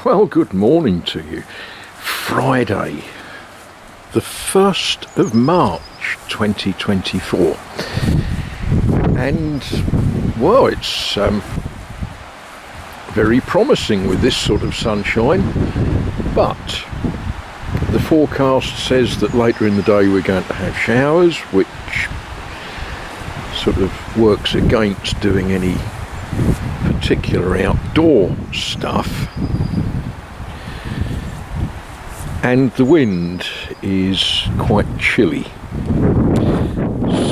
Well, good morning to you. Friday, the 1st of March 2024. And, well, it's very promising with this sort of sunshine, but the forecast says that later in the day we're going to have showers, which sort of works against doing any particular outdoor stuff. And the wind is quite chilly.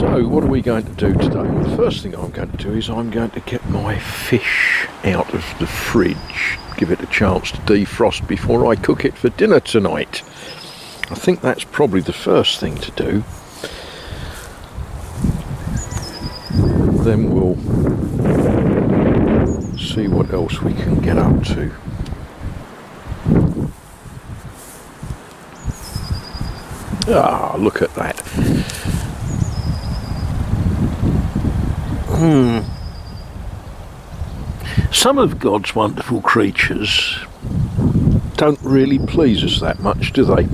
So what are we going to do today? Well, the first thing I'm going to do is I'm going to get my fish out of the fridge, give it a chance to defrost before I cook it for dinner tonight. I think that's probably the first thing to do. Then we'll see what else we can get up to. Ah, look at that. Some of God's wonderful creatures don't really please us that much, do they?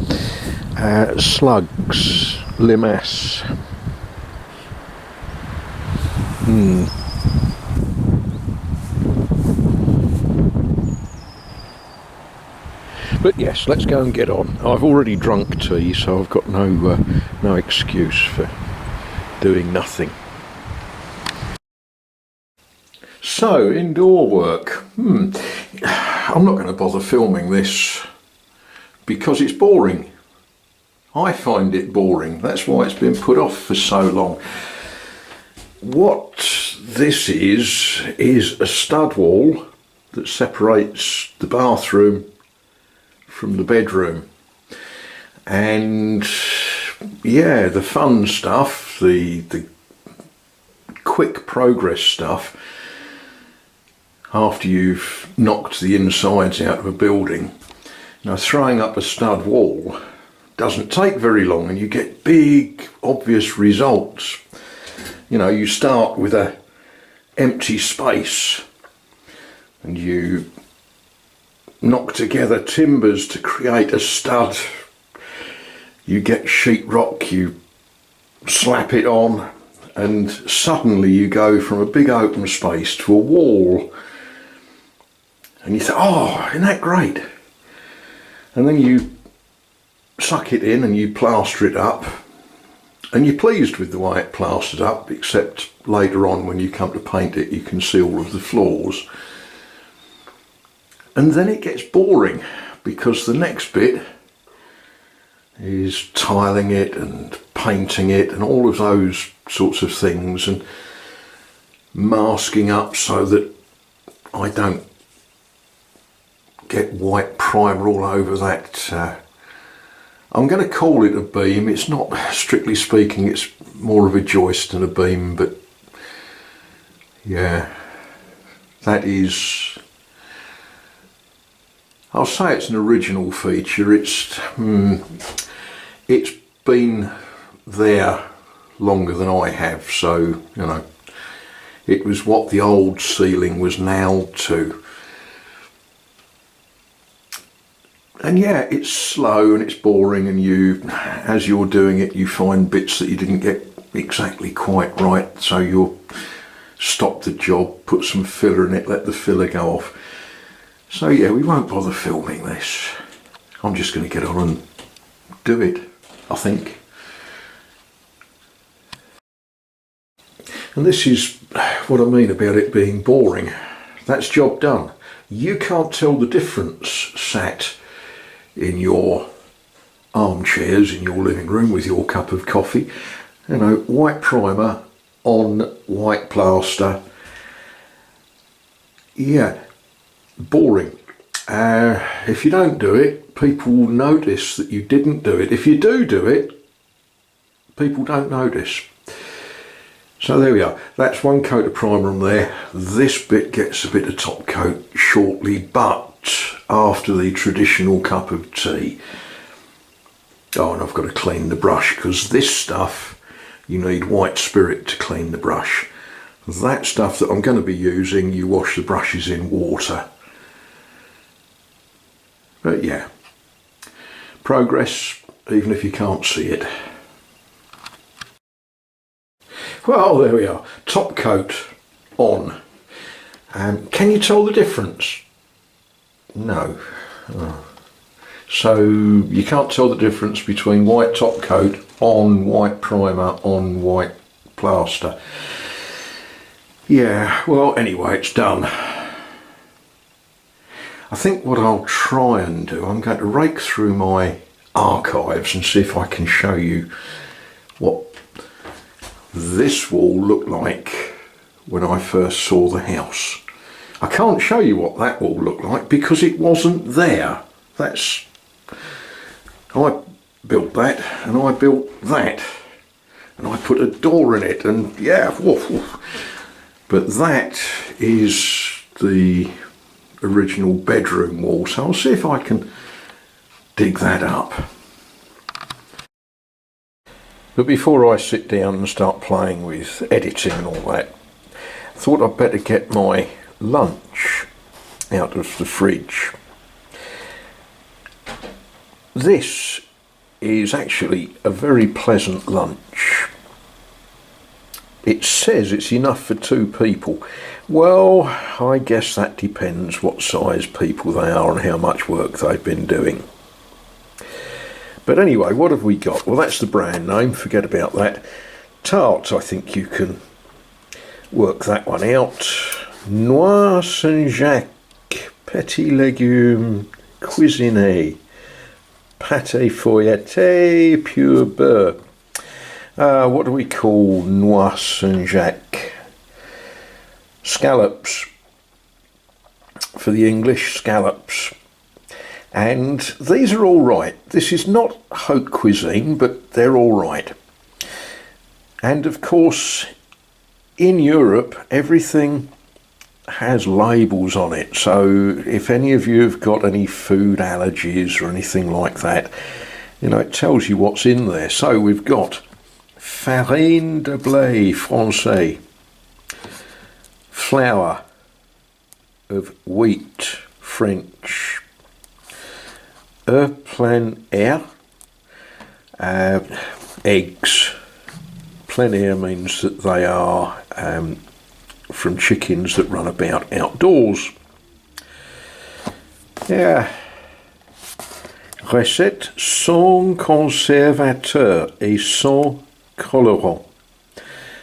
Slugs, limace. But yes, let's go and get on. I've already drunk tea, so I've got no excuse for doing nothing. So, indoor work. I'm not going to bother filming this because it's boring. I find it boring. That's why it's been put off for so long. What this is a stud wall that separates the bathroom from the bedroom. And yeah, the fun stuff, the quick progress stuff, after you've knocked the insides out of a building. Now, throwing up a stud wall doesn't take very long and you get big, obvious results. You know, you start with a empty space and you knock together timbers to create a stud. You get sheetrock, you slap it on, and suddenly you go from a big open space to a wall. And you think, oh, isn't that great? And then you suck it in and you plaster it up, and you're pleased with the way it plastered up, except later on when you come to paint it, you can see all of the flaws. And then it gets boring because the next bit is tiling it and painting it and all of those sorts of things, and masking up so that I don't get white primer all over that. I'm going to call it a beam. It's not, strictly speaking, it's more of a joist than a beam, but yeah, that is, I'll say it's an original feature. It's been there longer than I have, so you know, it was what the old ceiling was nailed to. And yeah, it's slow and it's boring, and you, as you're doing it, you find bits that you didn't get exactly quite right, so you'll stop the job, put some filler in it, let the filler go off. So yeah, we won't bother filming this. I'm just going to get on and do it, I think. And this is what I mean about it being boring. That's job done. You can't tell the difference sat in your armchairs in your living room with your cup of coffee. You know, white primer on white plaster. Yeah, boring. If you don't do it, people will notice that you didn't do it. If you do it, people don't notice. So there we are. That's one coat of primer on there. This bit gets a bit of top coat shortly, but after the traditional cup of tea. Oh, and I've got to clean the brush, because this stuff, you need white spirit to clean the brush. That stuff that I'm going to be using, you wash the brushes in water. But yeah, progress, even if you can't see it. Well, there we are, top coat on. Can you tell the difference? No. Oh. So you can't tell the difference between white top coat on white primer on white plaster. Yeah, well, anyway, it's done. I think what I'll try and do, I'm going to rake through my archives and see if I can show you what this wall looked like when I first saw the house. I can't show you what that wall looked like because it wasn't there. I built that and I built that and I put a door in it and yeah, woof, woof. But that is the original bedroom wall, so I'll see if I can dig that up. But before I sit down and start playing with editing and all that, I thought I'd better get my lunch out of the fridge. This is actually a very pleasant lunch. It says it's enough for 2 people. Well, I guess that depends what size people they are and how much work they've been doing. But anyway, what have we got? Well, that's the brand name, forget about that. Tarts, I think you can work that one out. Noix Saint-Jacques, Petit Légumes Cuisiné, Pâté Feuilleté, Pur Beurre. What do we call Noix Saint-Jacques? Scallops, for the English, scallops. And these are all right. This is not haute cuisine, but they're all right. And of course, in Europe, everything has labels on it. So if any of you have got any food allergies or anything like that, you know, it tells you what's in there. So we've got farine de blé français, flour of wheat French, plein air, eggs. Plein air means that they are from chickens that run about outdoors. Yeah. Recette sans conservateur et sans colorant.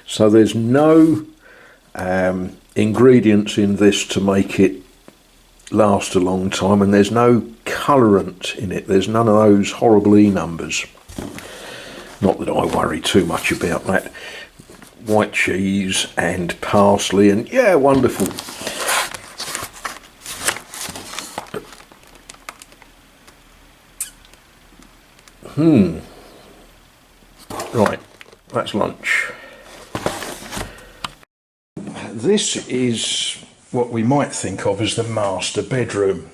So there's no ingredients in this to make it last a long time, and there's no colourant in it. There's none of those horrible E numbers. Not that I worry too much about that. White cheese and parsley, and yeah, wonderful. Right, that's lunch. This is what we might think of as the master bedroom.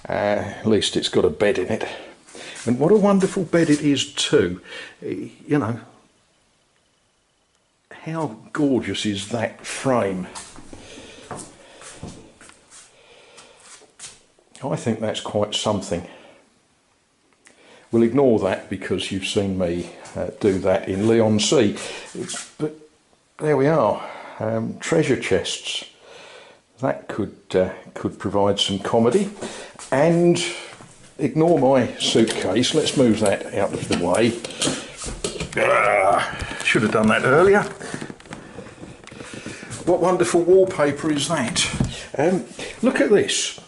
At least it's got a bed in it. And what a wonderful bed it is too. You know, how gorgeous is that frame? I think that's quite something. We'll ignore that because you've seen me do that in Leigh-on-Sea. But there we are, treasure chests. That could provide some comedy. And ignore my suitcase. Let's move that out of the way. Should have done that earlier. What wonderful wallpaper is that? Look at this.